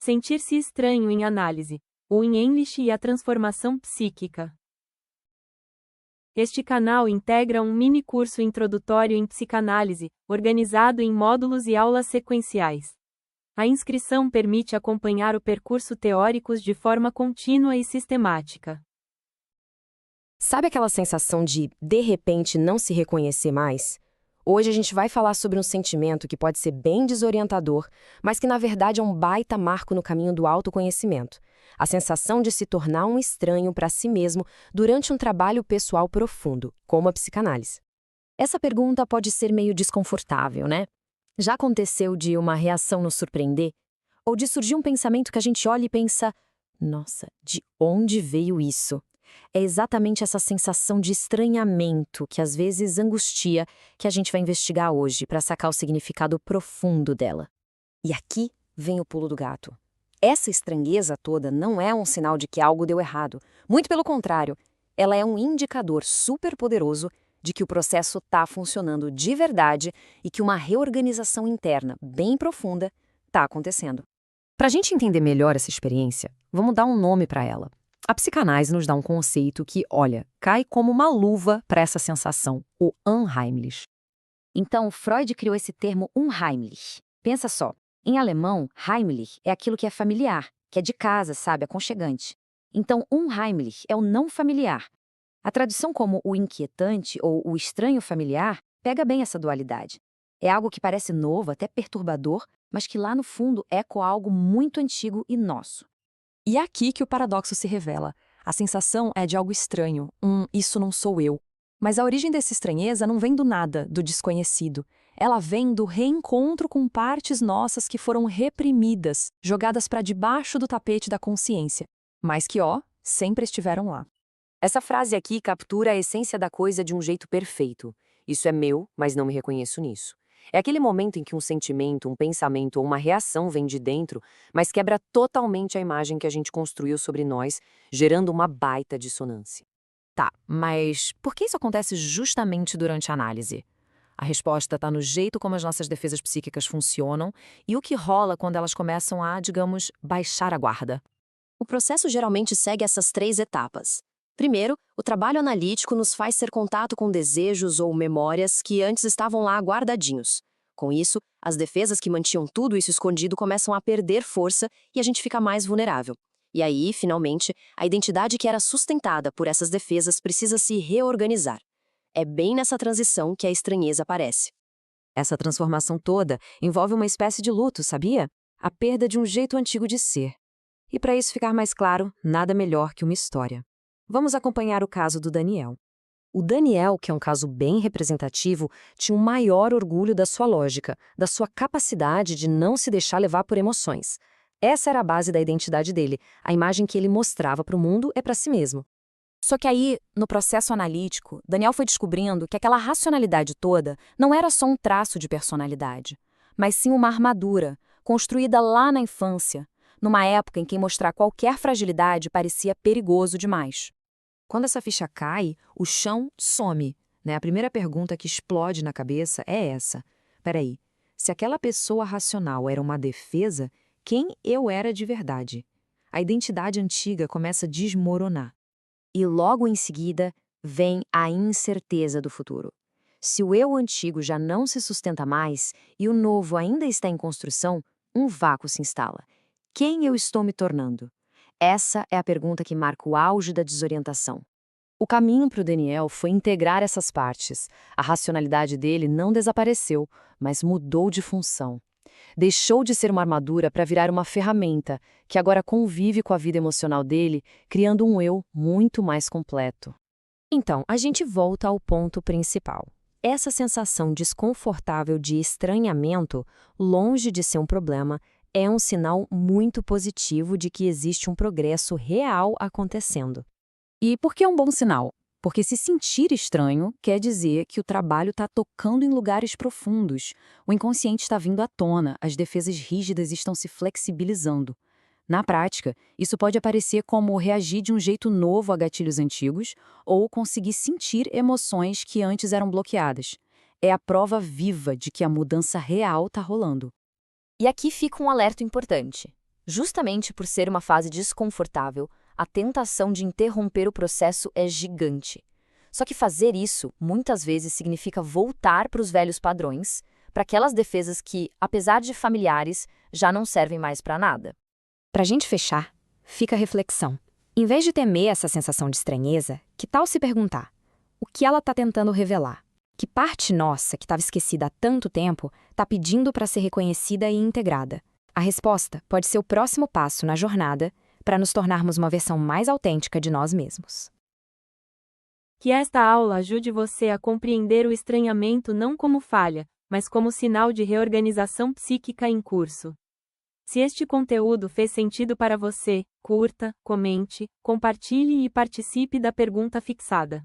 Sentir-se estranho em análise, ou em English e a transformação psíquica. Este canal integra um mini curso introdutório em psicanálise, organizado em módulos e aulas sequenciais. A inscrição permite acompanhar o percurso teórico de forma contínua e sistemática. Sabe aquela sensação de repente, não se reconhecer mais? Hoje a gente vai falar sobre um sentimento que pode ser bem desorientador, mas que na verdade é um baita marco no caminho do autoconhecimento. A sensação de se tornar um estranho para si mesmo durante um trabalho pessoal profundo, como a psicanálise. Essa pergunta pode ser meio desconfortável, né? Já aconteceu de uma reação nos surpreender? Ou de surgir um pensamento que a gente olha e pensa: nossa, de onde veio isso? É exatamente essa sensação de estranhamento que às vezes angustia que a gente vai investigar hoje para sacar o significado profundo dela. E aqui vem o pulo do gato. Essa estranheza toda não é um sinal de que algo deu errado. Muito pelo contrário, ela é um indicador super poderoso de que o processo está funcionando de verdade e que uma reorganização interna bem profunda está acontecendo. Para a gente entender melhor essa experiência, vamos dar um nome para ela. A psicanálise nos dá um conceito que, olha, cai como uma luva para essa sensação, o unheimlich. Então, Freud criou esse termo unheimlich. Pensa só, em alemão, heimlich é aquilo que é familiar, que é de casa, sabe, aconchegante. Então, unheimlich é o não familiar. A tradução como o inquietante ou o estranho familiar pega bem essa dualidade. É algo que parece novo, até perturbador, mas que lá no fundo ecoa algo muito antigo e nosso. E é aqui que o paradoxo se revela. A sensação é de algo estranho, isso não sou eu. Mas a origem dessa estranheza não vem do nada, do desconhecido. Ela vem do reencontro com partes nossas que foram reprimidas, jogadas para debaixo do tapete da consciência, mas que, sempre estiveram lá. Essa frase aqui captura a essência da coisa de um jeito perfeito. Isso é meu, mas não me reconheço nisso. É aquele momento em que um sentimento, um pensamento ou uma reação vem de dentro, mas quebra totalmente a imagem que a gente construiu sobre nós, gerando uma baita dissonância. Tá, mas por que isso acontece justamente durante a análise? A resposta está no jeito como as nossas defesas psíquicas funcionam e o que rola quando elas começam a, digamos, baixar a guarda. O processo geralmente segue essas 3 etapas. Primeiro, o trabalho analítico nos faz ter contato com desejos ou memórias que antes estavam lá guardadinhos. Com isso, as defesas que mantinham tudo isso escondido começam a perder força e a gente fica mais vulnerável. E aí, finalmente, a identidade que era sustentada por essas defesas precisa se reorganizar. É bem nessa transição que a estranheza aparece. Essa transformação toda envolve uma espécie de luto, sabia? A perda de um jeito antigo de ser. E para isso ficar mais claro, nada melhor que uma história. Vamos acompanhar o caso do Daniel. O Daniel, que é um caso bem representativo, tinha o maior orgulho da sua lógica, da sua capacidade de não se deixar levar por emoções. Essa era a base da identidade dele. A imagem que ele mostrava para o mundo é para si mesmo. Só que aí, no processo analítico, Daniel foi descobrindo que aquela racionalidade toda não era só um traço de personalidade, mas sim uma armadura, construída lá na infância, numa época em que mostrar qualquer fragilidade parecia perigoso demais. Quando essa ficha cai, o chão some, né? A primeira pergunta que explode na cabeça é essa. Peraí, se aquela pessoa racional era uma defesa, quem eu era de verdade? A identidade antiga começa a desmoronar. E logo em seguida, vem a incerteza do futuro. Se o eu antigo já não se sustenta mais e o novo ainda está em construção, um vácuo se instala. Quem eu estou me tornando? Essa é a pergunta que marca o auge da desorientação. O caminho para o Daniel foi integrar essas partes. A racionalidade dele não desapareceu, mas mudou de função. Deixou de ser uma armadura para virar uma ferramenta que agora convive com a vida emocional dele, criando um eu muito mais completo. Então, a gente volta ao ponto principal. Essa sensação desconfortável de estranhamento, longe de ser um problema, é um sinal muito positivo de que existe um progresso real acontecendo. E por que é um bom sinal? Porque se sentir estranho quer dizer que o trabalho está tocando em lugares profundos. O inconsciente está vindo à tona, as defesas rígidas estão se flexibilizando. Na prática, isso pode aparecer como reagir de um jeito novo a gatilhos antigos ou conseguir sentir emoções que antes eram bloqueadas. É a prova viva de que a mudança real está rolando. E aqui fica um alerta importante. Justamente por ser uma fase desconfortável, a tentação de interromper o processo é gigante. Só que fazer isso, muitas vezes, significa voltar para os velhos padrões, para aquelas defesas que, apesar de familiares, já não servem mais para nada. Para a gente fechar, fica a reflexão. Em vez de temer essa sensação de estranheza, que tal se perguntar: o que ela está tentando revelar? Que parte nossa, que estava esquecida há tanto tempo, está pedindo para ser reconhecida e integrada? A resposta pode ser o próximo passo na jornada para nos tornarmos uma versão mais autêntica de nós mesmos. Que esta aula ajude você a compreender o estranhamento não como falha, mas como sinal de reorganização psíquica em curso. Se este conteúdo fez sentido para você, curta, comente, compartilhe e participe da pergunta fixada.